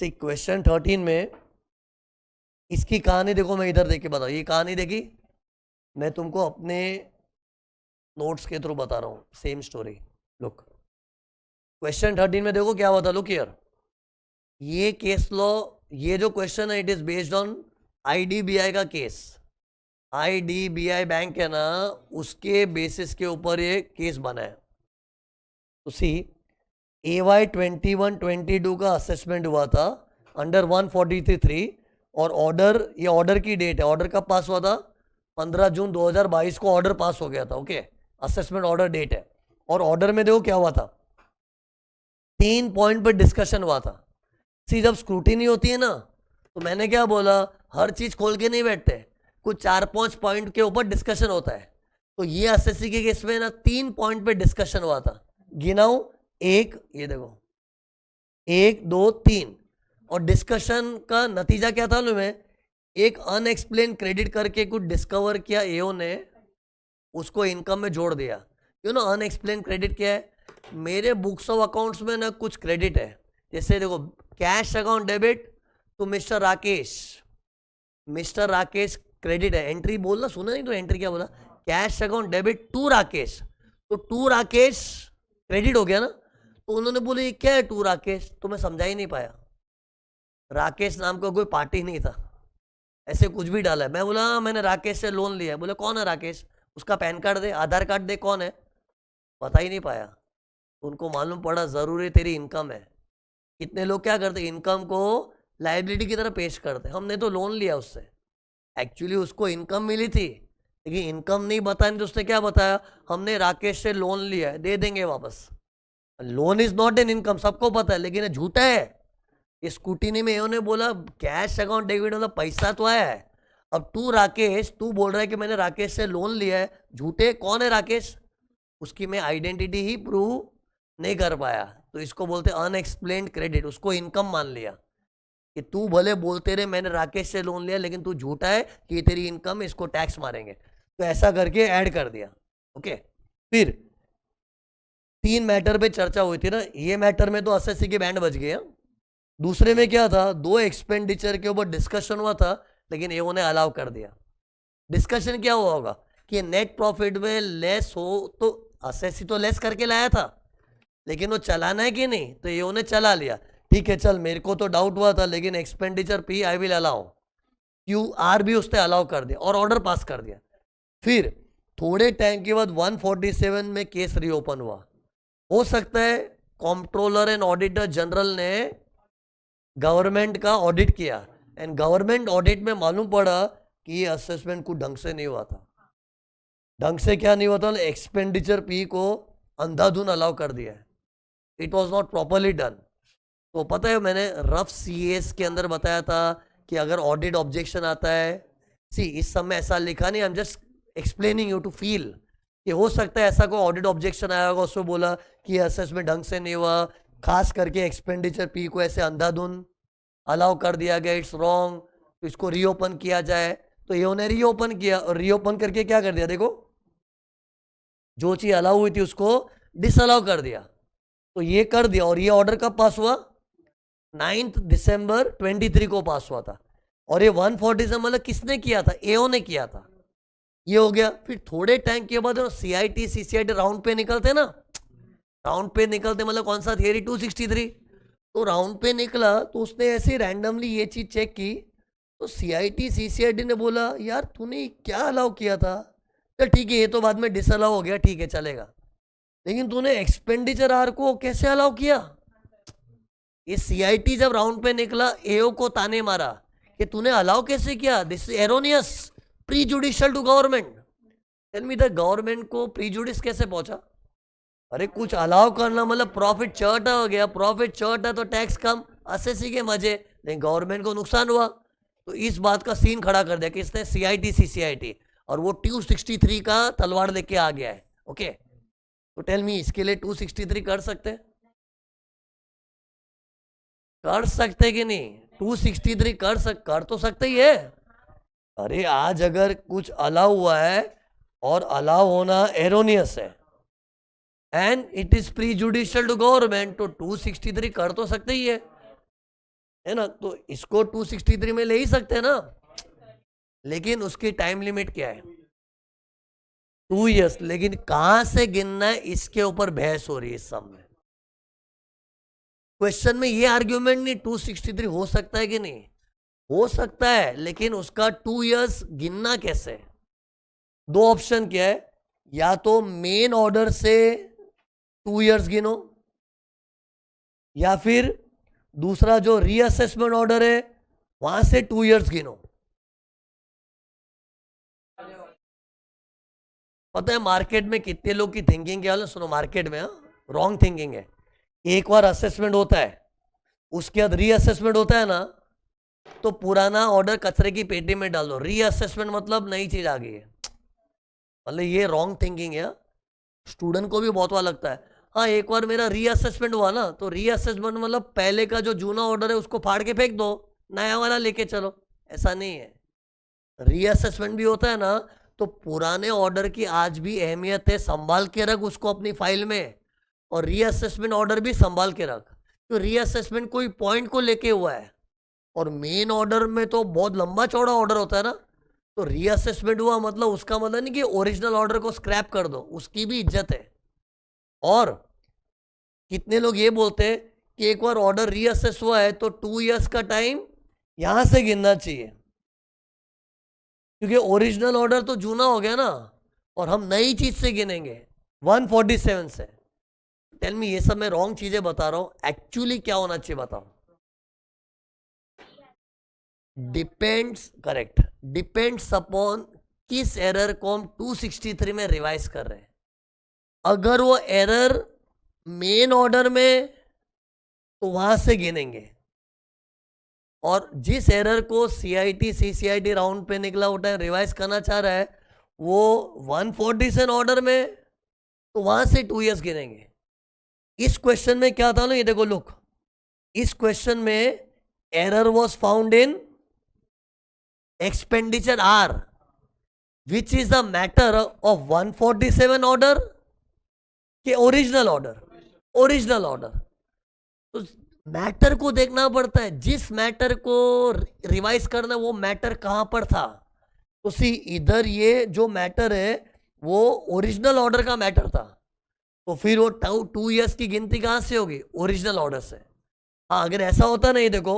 सी question 13 में इसकी कहानी देखो, मैं इधर देख के बताऊँ। ये कहानी देखी, मैं तुमको अपने नोट्स के थ्रू बता रहा हूँ, सेम स्टोरी। लुक, क्वेश्चन 13 में देखो क्या बता, लुक हियर। ये केस लॉ, ये जो क्वेश्चन है it is based on IDBI का केस। आईडीबीआई बैंक है ना, उसके बेसिस के ऊपर ये केस बना है। तो सी, AY 21-22 का असेसमेंट हुआ था अंडर 143(3) और ऑर्डर, ये ऑर्डर की डेट है, ऑर्डर कब पास हुआ था? 15 जून 2022 को ऑर्डर पास हो गया था। ओके, असेसमेंट ऑर्डर डेट है। और ऑर्डर में देखो क्या हुआ था, 3 पॉइंट पर डिस्कशन हुआ था। सी, जब स्क्रूटिनी होती है ना, तो मैंने क्या बोला, हर चीज खोल के नहीं बैठते, कुछ 4-5 पॉइंट के ऊपर डिस्कशन होता है। तो ये एसएससी के केस में ना 3 पॉइंट पे डिस्कशन हुआ था। गिनाऊं, एक, ये देखो, 1 2 3। और डिस्कशन का नतीजा क्या था में, एक अनएक्सप्लेन क्रेडिट करके कुछ डिस्कवर किया एओ ने, उसको इनकम में जोड़ दिया। यू नो अनएक्सप्लेन क्रेडिट क्या है? मेरे बुक्स ऑफ अकाउंट्स में ना कुछ क्रेडिट है, जैसे देखो, cash account debit to mister Rakesh, mister Rakesh credit है। एंट्री बोलना सुना नहीं तो एंट्री क्या बोला, cash account debit to Rakesh, तो टू राकेश क्रेडिट हो गया ना। तो उन्होंने बोले क्या है टू राकेश, तो मैं समझा ही नहीं पाया। राकेश नाम का कोई पार्टी नहीं था, ऐसे कुछ भी डाला है। मैं बोला मैंने राकेश से लोन लिया है। बोले कौन है राकेश, उसका पैन कार्ड दे, आधार कार्ड दे, कौन है, पता ही नहीं पाया। उनको मालूम पड़ा जरूरी तेरी इनकम है। कितने लोग क्या करते, इनकम को लाइबिलिटी की तरह पेश करते। हमने तो लोन लिया उससे, एक्चुअली उसको इनकम मिली थी, लेकिन इनकम नहीं बताने तो उसने क्या बताया, हमने राकेश से लोन लिया है, दे देंगे वापस। Loan is not an income, सबको पता है, लेकिन झूठा है। इस स्कूटीनी में इन्होंने बोला कैश अकाउंट डेबिट मतलब पैसा तो आया है। अब तू राकेश, तू बोल रहा है कि मैंने राकेश से लोन लिया है, झूठे। कौन है राकेश, उसकी मैं आइडेंटिटी ही प्रूव नहीं कर पाया, तो इसको बोलते अनएक्सप्लेन्ड क्रेडिट। उसको इनकम मान लिया कि तू भले बोलते रहे मैंने राकेश से लोन लिया, लेकिन तू झूठा है कि तेरी इनकम है, इसको टैक्स मारेंगे। तो ऐसा करके ऐड कर दिया। ओके, फिर 3 मैटर पे चर्चा हुई थी ना, ये मैटर में तो एसएससी के बैंड बज गए। दूसरे में क्या था, 2 एक्सपेंडिचर के ऊपर डिस्कशन हुआ था, लेकिन एओ ने अलाउ कर दिया। डिस्कशन क्या हुआ होगा कि नेट प्रॉफिट में लेस हो, तो एसएससी तो लेस करके लाया था, लेकिन वो चलाना है कि नहीं, तो एओ ने चला लिया। ठीक है, चल मेरे को तो डाउट हुआ था, लेकिन expenditure P I will allow, QR भी उसने अलाउ कर दिया और ऑर्डर पास कर दिया। फिर थोड़े टाइम के बाद 147 में केस रीओपन हुआ। हो सकता है कंट्रोलर एंड ऑडिटर जनरल ने गवर्नमेंट का ऑडिट किया, एंड गवर्नमेंट ऑडिट में मालूम पड़ा कि ये असेसमेंट कुछ ढंग से नहीं हुआ था। ढंग से क्या नहीं हुआ था, एक्सपेंडिचर पी को अंधाधुन अलाउ कर दिया है। It was not properly done. तो पता है मैंने रफ CAS के अंदर बताया था कि अगर ऑडिट ऑब्जेक्शन आता है, सी इस समय ऐसा लिखा नहीं, I am just explaining you to feel कि हो सकता है ऐसा कोई ऑडिट ऑब्जेक्शन आया होगा, उसमें बोला कि असेसमेंट ढंग से नहीं हुआ, खास करके एक्सपेंडिचर पी को ऐसे अंधाधुन अलाउ कर दिया गया, इट्स रॉन्ग, तो इसको रीओपन किया जाए। तो ये उन्हें रीओपन किया, और रीओपन करके क्या कर दिया, देखो जो चीज अलाउ हुई थी उसको डिसअलाउ कर दिया। तो ये कर दिया, और ये ऑर्डर कब पास हुआ, 9 दिसंबर 23 को पास हुआ था। और ये 147 मतलब किसने किया था, एओ ने किया था। ये हो गया। फिर थोड़े टाइम के बाद CIT CCIT राउंड पे निकलते ना, राउंड पे निकलते मतलब कौन सा थियरी, 263। तो राउंड पे निकला तो उसने ऐसे रैंडमली ये चीज चेक की, तो CIT CCIT ने बोला यार तूने क्या अलाउ किया था, चल ठीक है ये तो बाद में डिसअलाउ हो गया, ठीक है चलेगा, लेकिन तूने एक्सपेंडिचर आर को कैसे अलाउ किया। ये CIT जब राउंड पे निकला, एओ को ताने मारा कि तूने अलाउ कैसे किया, this is erroneous, prejudicial to government. Tell me the government को प्रीजुडिस कैसे पहुंचा। अरे कुछ अलाउ करना मतलब प्रॉफिट चौटा हो गया, प्रॉफिट चौटा तो टैक्स कम, एसएससी के मजे, लेकिन गवर्नमेंट को नुकसान हुआ। तो इस बात का सीन खड़ा कर दिया किसने, CIT CCIT, और वो 263 का तलवार लेके आ गया है। ओके, तो टेल मी इसके लिए 263 कर सकते कि नहीं, 263 कर तो सकते ही है। अरे आज अगर कुछ अलाउ हुआ है और अलाउ होना एरोनियस है and it is prejudicial to government, तो 263 कर तो सकते ही है। है ना, तो इसको 263 में ले ही सकते हैं ना, लेकिन उसकी टाइम लिमिट क्या है, 2 इयर्स। लेकिन कहां से गिनना है इसके ऊपर बहस हो रही है इस सम में। क्वेश्चन में ये आर्ग्यूमेंट नहीं 263 हो सकता है कि नहीं, हो सकता है, लेकिन उसका 2 इयर्स गिनना कैसे। दो ऑप्शन क्या है, या तो मेन ऑर्डर से 2 इयर्स गिनो, या फिर दूसरा जो रीअसेसमेंट ऑर्डर है वहां से 2 इयर्स गिनो। पता है मार्केट में कितने लोग की थिंकिंग क्या है, सुनो, मार्केट में रॉन्ग थिंकिंग है। एक बार असेसमेंट होता है, उसके बाद रीअसेसमेंट होता है ना, तो पुराना ऑर्डर कचरे की पेटी में डाल दो। रीअसेसमेंट मतलब नई चीज आ गई है, मतलब ये रॉन्ग थिंकिंग है। स्टूडेंट को भी बहुत बार लगता है, हाँ एक बार मेरा रीअसेसमेंट हुआ ना, तो रीअसेसमेंट मतलब पहले का जो जूना ऑर्डर है उसको फाड़ के फेंक दो, नया वाला लेके चलो। ऐसा नहीं है, रीअसेसमेंट भी होता है ना, तो पुराने ऑर्डर की आज भी अहमियत है, संभाल के रख उसको अपनी फाइल में, और रीअसेसमेंट ऑर्डर भी संभाल के रख। तो रीअसेसमेंट कोई पॉइंट को लेके हुआ है, और मेन ऑर्डर में तो बहुत लंबा चौड़ा ऑर्डर होता है ना, तो रीअसेसमेंट हुआ मतलब उसका मतलब नहीं कि ओरिजिनल ऑर्डर को स्क्रैप कर दो, उसकी भी इज्जत है। और कितने लोग ये बोलते हैं कि एक बार ऑर्डर रीअसेस हुआ है तो 2 इयर्स का टाइम यहां से गिनना चाहिए, क्योंकि ओरिजिनल ऑर्डर तो जूना हो गया ना, और हम नई चीज से गिनेंगे 147 से। टेल मी, ये सब मैं रॉन्ग चीजें बता रहा हूं, एक्चुअली क्या होना चाहिए बताओ। डिपेंड्स, करेक्ट, डिपेंड्स अपॉन किस एरर को हम 263 में रिवाइज कर रहे हैं। अगर वो एरर मेन ऑर्डर में, तो वहां से गिनेंगे, और जिस एरर को सीआईटी सीसीआईटी राउंड पे निकला उठा है रिवाइज करना चाह रहा है वो 147 ऑर्डर में, तो वहां से 2 इयर्स गिनेंगे। इस क्वेश्चन में क्या था ना, ये देखो लुक, इस क्वेश्चन में error was found in expenditure are, which is the matter of 147 order के ओरिजिनल ऑर्डर, ओरिजिनल ऑर्डर। तो मैटर को देखना पड़ता है, जिस मैटर को रिवाइज करना वो मैटर कहां पर था। तो सी इधर ये जो मैटर है वो ओरिजिनल ऑर्डर का मैटर था, तो फिर वो 2 इयर्स की गिनती कहां से होगी, ओरिजिनल ऑर्डर से। हाँ अगर ऐसा होता नहीं, देखो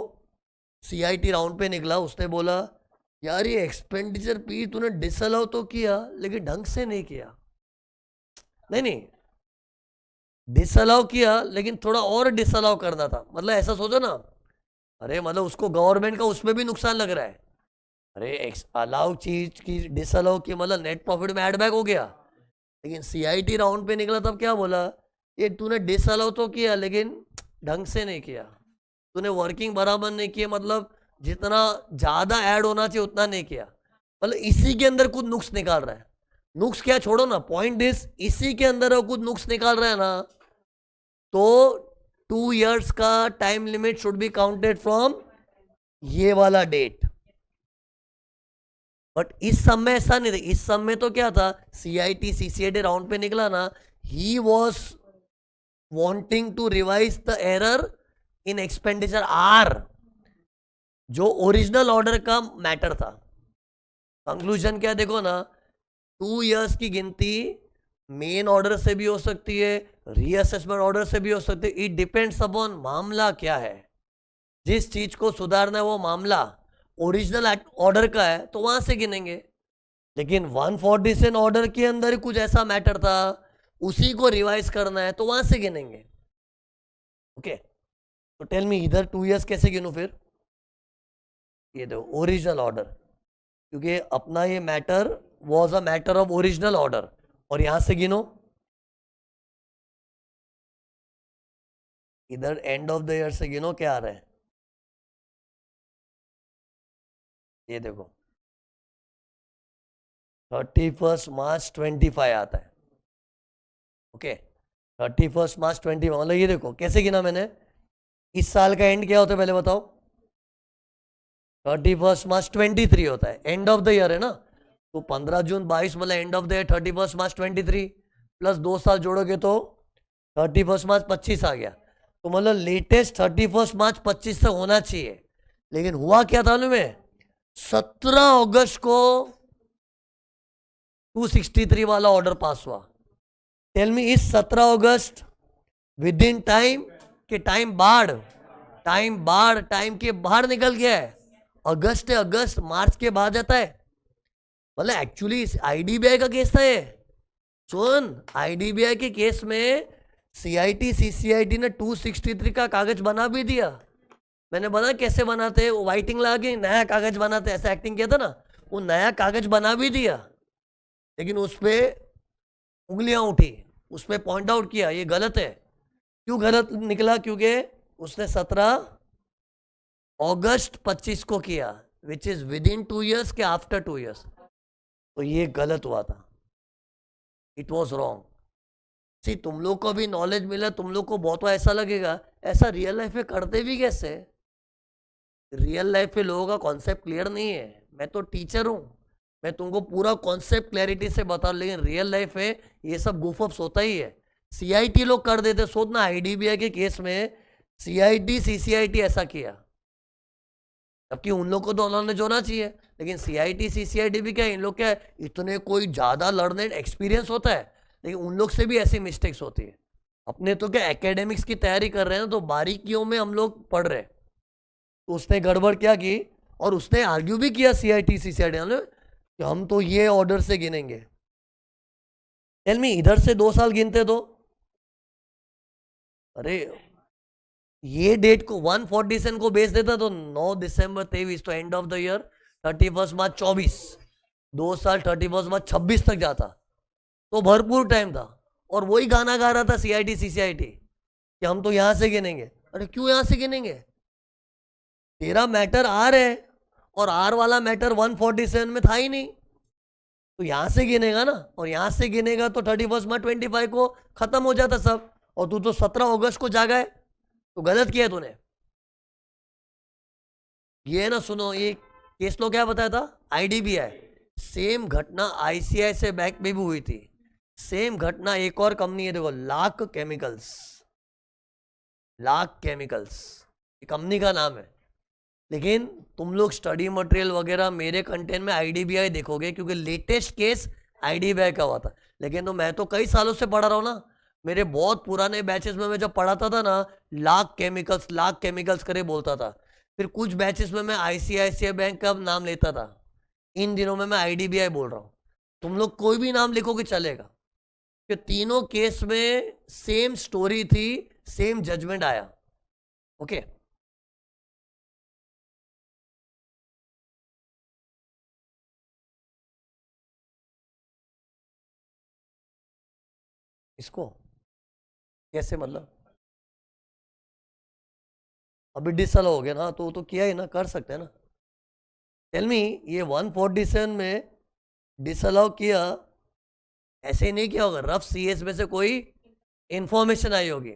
सीआईटी राउंड पे निकला, उसने बोला यार ये एक्सपेंडिचर पी तूने डिसअलाउ तो किया लेकिन ढंग से नहीं किया, नहीं डिसअलाउ किया लेकिन थोड़ा और डिसअलाउ करना था, मतलब ऐसा सोचो ना, अरे मतलब उसको गवर्नमेंट का उसमें भी नुकसान लग रहा है, अरे अलाउ चीज की डिसअलाउ की मतलब नेट प्रॉफिट में एड बैक हो गया। लेकिन सीआईटी राउंड पे निकला तब क्या बोला, ये तूने डिसअलाउ तो किया लेकिन ढंग से नहीं किया, तूने वर्किंग बराबर नहीं किया, मतलब जितना ज्यादा ऐड होना चाहिए उतना नहीं किया, मतलब इसी के अंदर कुछ नुक्स निकाल रहा है। नुक्स क्या छोड़ो ना, पॉइंट इज इसी के अंदर वो कुछ नुक्स निकाल रहा है ना, तो 2 इयर्स का time limit should be counted from ये वाला डेट। बट इस सम में ऐसा नहीं था, इस सम में तो क्या था, सीआईटी सीसीआईटी राउंड पे निकला ना, he was wanting to revise the error in expenditure are, जो ओरिजिनल ऑर्डर का मैटर था। कंक्लूजन क्या देखो ना, 2 इयर्स की गिनती मेन ऑर्डर से भी हो सकती है, रीअसेसमेंट ऑर्डर से भी हो सकती है, इट डिपेंड्स अपॉन मामला क्या है। जिस चीज को सुधारना है वो मामला ओरिजिनल ऑर्डर का है तो वहां से गिनेंगे, लेकिन 147 ऑर्डर के अंदर कुछ ऐसा मैटर था उसी को रिवाइज करना है तो वहां से गिनेंगे। ओके, तो टेल मी इधर 2 इयर्स कैसे गिनूं फिर, ये दो ओरिजिनल ऑर्डर, क्योंकि अपना ये matter was a matter of original order, और यहां से गिनो, इधर एंड ऑफ द ईयर से गिनो क्या आ रहा है, ये देखो 31 मार्च 25 आता है। ओके, 31 मार्च 25, मतलब ये देखो कैसे गिना मैंने, इस साल का एंड क्या होता है पहले बताओ, 31 मार्च 23 होता है, एंड ऑफ द ईयर है ना, तो 15 जून 22 मतलब end of the year 31 March 23, plus 2 साल जोड़ोगे तो 31 मार्च 25 आ गया। तो मतलब लेटेस्ट 31 मार्च 25 से होना चाहिए, लेकिन हुआ क्या था में 17 अगस्त को 263 वाला ऑर्डर पास हुआ। टेल मी, इस 17 अगस्त विद इन टाइम के टाइम के बाहर निकल गया है। अगस्त है, अगस्त मार्च के बाद जाता है। मतलब एक्चुअली आईडीबीआई का केस था ये। सुन, आईडीबीआई के केस में सीआईटी सीसीआईटी ने 263 का कागज बना भी दिया। मैंने बना कैसे बनाते, वो वाइटिंग लगा के नया कागज बनाते, ऐसा एक्टिंग किया था ना, वो नया कागज बना भी दिया, लेकिन उस पर उंगलियां उठी, उस पर पॉइंट आउट किया ये गलत है। क्यों गलत निकला? क्योंकि उसने 17 अगस्त 25 को किया, which is with in 2 years के आफ्टर 2 years। तो ये गलत हुआ था, इट वॉज रॉन्ग। सी, तुम लोग को भी नॉलेज मिला, तुम लोग को बहुत ऐसा लगेगा ऐसा रियल लाइफ में करते भी कैसे। रियल लाइफ में लोगों का कॉन्सेप्ट क्लियर नहीं है। मैं तो टीचर हूं, मैं तुमको पूरा कॉन्सेप्ट क्लैरिटी से बता, लेकिन रियल लाइफ में ये सब गुफअप्स होता ही है। सीआईटी लोग कर देते। सोचना आईडीबीआई के केस में सीआईटी सीसीआईटी ऐसा किया, जबकि उन लोग को तो नॉलेज होना चाहिए, लेकिन सीआईटी सीसीआईटी भी क्या, इन लोग क्या इतने कोई ज़्यादा लर्नेड एक्सपीरियंस होता है, लेकिन उन लोग से भी ऐसी मिस्टेक्स होती है। अपने तो क्या एकेडमिक्स की तैयारी कर रहे हैं, तो बारीकियों में हम लोग पढ़ रहे हैं। तो उसने गड़बड़ क्या की, और उसने आर्ग्यू भी किया सीआईटी सीसीआईटी कि हम तो ये ऑर्डर से गिनेंगे। टेल मी, इधर से 2 साल गिनते तो, अरे ये डेट को 147 को बेच देता तो 9 दिसंबर 23, तो एंड ऑफ द ईयर 31 मार्च 24, 2 साल 31 मार्च 26 तक जाता, तो भरपूर टाइम था। और वही गाना गा रहा था सीआईटी सीसीआईटी कि हम तो यहां से गिनेंगे। अरे क्यों यहां से गिनेंगे? तेरा मैटर आर है, और आर वाला मैटर 147 में था ही नहीं, तो यहां से गिनेगा ना, और यहां से गिनेगा तो 31 मार्च 25 को खत्म हो जाता सब। और तू तो 17 अगस्त को जागा है, तो गलत किया तूने। ये ना सुनो, ये केस लो क्या बताया था, आईडीबीआई। सेम घटना आईसीआईसीआई बैंक में भी हुई थी। सेम घटना एक और कंपनी है, देखो, लाख केमिकल्स कंपनी का नाम है। लेकिन तुम लोग स्टडी मटेरियल वगैरह मेरे कंटेंट में आईडीबीआई देखोगे, क्योंकि लेटेस्ट केस आईडीबीआई का हुआ था। लेकिन तो मैं तो कई सालों से पढ़ा रहा हूँ ना, मेरे बहुत पुराने बैचेस में मैं जब पढ़ाता था ना, लाख केमिकल्स करे बोलता था। फिर कुछ बैचेस में मैं आईसीआईसीआई बैंक का नाम लेता था। इन दिनों में मैं आईडीबीआई बोल रहा हूँ। तुम लोग कोई भी नाम लिखोगे चलेगा, कि तीनों केस में सेम स्टोरी थी, सेम जजमेंट आया। ओके, इसको कैसे मतलब, अभी डिसल हो गया ना, तो किया ही ना, कर सकते हैं ना। टेल मी, ये 147 में डिसअलाउ किया, ऐसे ही नहीं किया होगा, रफ सीएस में से कोई इंफॉर्मेशन आई होगी।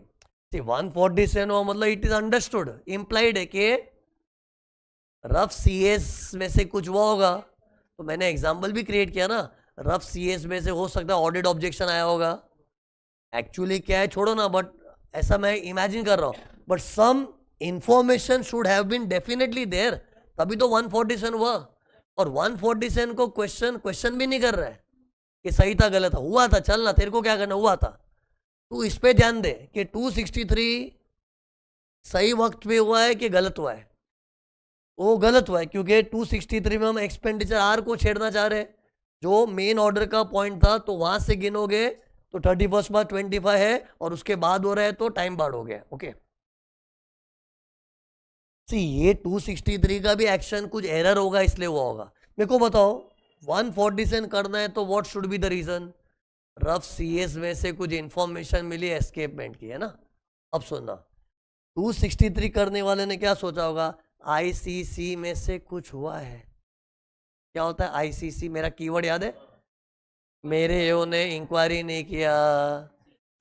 147 हुआ मतलब इट इज अंडरस्टूड, इम्प्लाइड है कि रफ सीएस में से कुछ हुआ होगा। तो मैंने एग्जाम्पल भी क्रिएट किया ना, रफ सीएस में से हो सकता है ऑडिट ऑब्जेक्शन आया होगा। एक्चुअली क्या है छोड़ो ना, बट ऐसा मैं इमेजिन कर रहा हूँ, but some information should have been definitely there, तभी तो 147 हुआ। और 147 को क्वेश्चन भी नहीं कर रहा है कि सही था गलत था, हुआ था, चलना तेरे को क्या करना, हुआ था। तू इस पे ध्यान दे कि 263 सही वक्त पे हुआ है कि गलत हुआ है। वो गलत हुआ है, क्योंकि 263 में हम एक्सपेंडिचर आर को छेड़ना चाह रहे हैं, जो मेन ऑर्डर का पॉइंट था, तो वहां से गिनोगे तो 31 मार्च 25 है, और उसके बाद हो रहा है तो टाइम बार हो गया। ओके, सी ये 263 का भी एक्शन कुछ एरर होगा, इसलिए हुआ होगा। मेरे को बताओ, 147 करना है तो what should be the reason? Rough CS में से कुछ इंफॉर्मेशन मिली एस्केपमेंट की, है ना। अब सुनना, 263 करने वाले ने क्या सोचा होगा, आईसीसी में से कुछ हुआ है। क्या होता है आईसीसी? मेरा कीवर्ड याद है, मेरे एओ ने इंक्वायरी नहीं किया,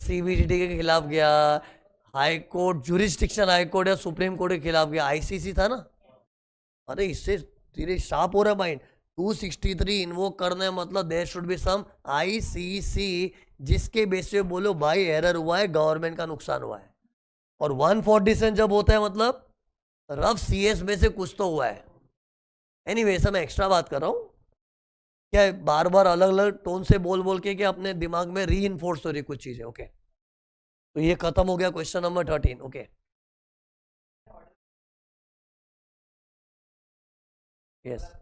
सीबीडीटी के खिलाफ गया, high court jurisdiction, high court या सुप्रीम कोर्ट के खिलाफ गया, आईसीसी था ना। अरे इससे तेरे शार्प हो रहा है माइंड। 263 इन्वोक करना है मतलब there should be some ICC, जिसके बेस पे बोलो भाई एरर हुआ है, गवर्नमेंट का नुकसान हुआ है। और 147 जब होता है मतलब रफ CS में से कुछ तो हुआ है। एनीवे मैं एक्स्ट्रा बात कर रहा हूँ, क्या बार बार अलग अलग टोन से बोल बोल के क्या अपने दिमाग में री इन्फोर्स हो रही कुछ चीजें। ओके, तो ये खत्म हो गया क्वेश्चन नंबर 13। ओके, यस,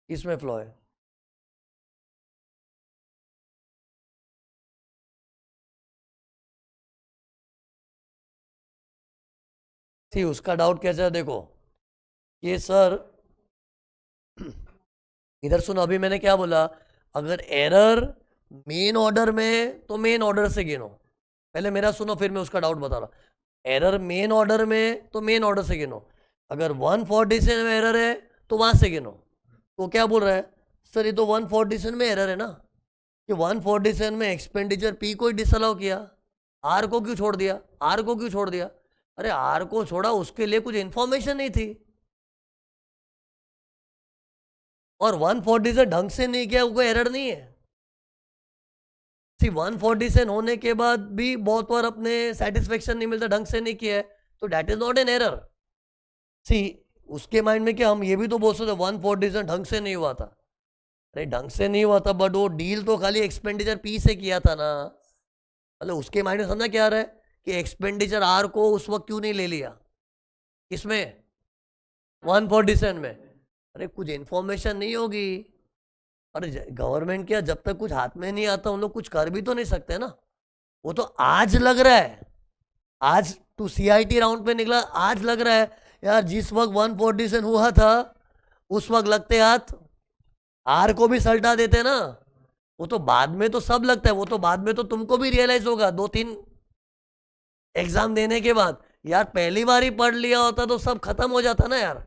इसमें फ्लॉ है। सी उसका डाउट कैसा है, देखो ये सर इधर सुनो, अभी मैंने क्या बोला, अगर एरर मेन ऑर्डर में तो मेन ऑर्डर से गिनो। पहले मेरा सुनो फिर मैं उसका डाउट बता रहा। एरर मेन ऑर्डर में तो मेन ऑर्डर से गिनो, अगर 147 में एरर है तो वहां से गिनो। तो क्या बोल रहा है सर, ये तो 147 में एरर है ना, कि 147 में एक्सपेंडिचर पी को ही डिसअलाउ किया, आर को क्यों छोड़ दिया, आर को क्यों छोड़ दिया? अरे आर को छोड़ा उसके लिए कुछ इंफॉर्मेशन नहीं थी, और 147 ढंग से नहीं किया, कोई एरर नहीं है। सी 147 होने के बाद भी बहुत बार अपने सेटिस्फेक्शन नहीं मिलता, ढंग से नहीं किया है, तो that is not an error. See उसके माइंड में क्या, हम ये भी तो बोल सकते 147 ढंग से नहीं हुआ था। अरे ढंग से नहीं हुआ था, बट वो डील तो खाली एक्सपेंडिचर पी से किया था ना। मतलब उसके माइंड में समझा क्या आ रहा है कि एक्सपेंडिचर आर को उस वक्त क्यों नहीं ले लिया, किसमें 147 में। अरे कुछ इंफॉर्मेशन नहीं होगी, अरे गवर्नमेंट क्या जब तक कुछ हाथ में नहीं आता उन लोग कुछ कर भी तो नहीं सकते ना। वो तो आज लग रहा है, आज टू CIT राउंड पे निकला, आज लग रहा है यार जिस वक्त 147 हुआ था उस वक्त लगते हाथ आर को भी सल्टा देते ना। वो तो बाद में तो सब लगता है, वो तो बाद में तो तुमको भी रियलाइज होगा 2-3 एग्जाम देने के बाद, यार पहली बार ही पढ़ लिया होता तो सब खत्म हो जाता ना यार।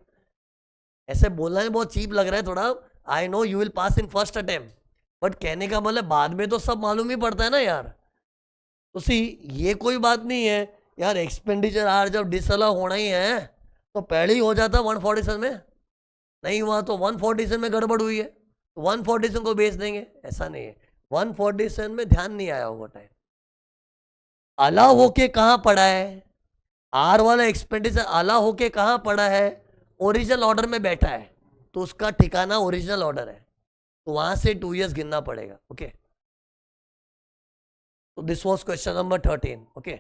ऐसे बोलना में बहुत चीप लग रहा है थोड़ा, I know you will pass in first attempt, but कहने का मतलब बाद में तो सब मालूम ही पड़ता है ना यार। तो सी ये कोई बात नहीं है यार, एक्सपेंडिचर आर जब डिसअलाउ होना ही है तो पहले ही हो जाता 147 में, नहीं हुआ तो 147 में गड़बड़ हुई है तो 147 को बेच देंगे, ऐसा नहीं है। 147 में ध्यान नहीं आया होगा टाइम, अलाउ होके कहाँ पड़ा है, आर वाला एक्सपेंडिचर अलाउ होके कहाँ पड़ा है, ओरिजिनल ऑर्डर में बैठा है, तो उसका ठिकाना ओरिजिनल ऑर्डर है, तो वहां से 2 years गिनना पड़ेगा। ओके, तो this was question number 13। Okay,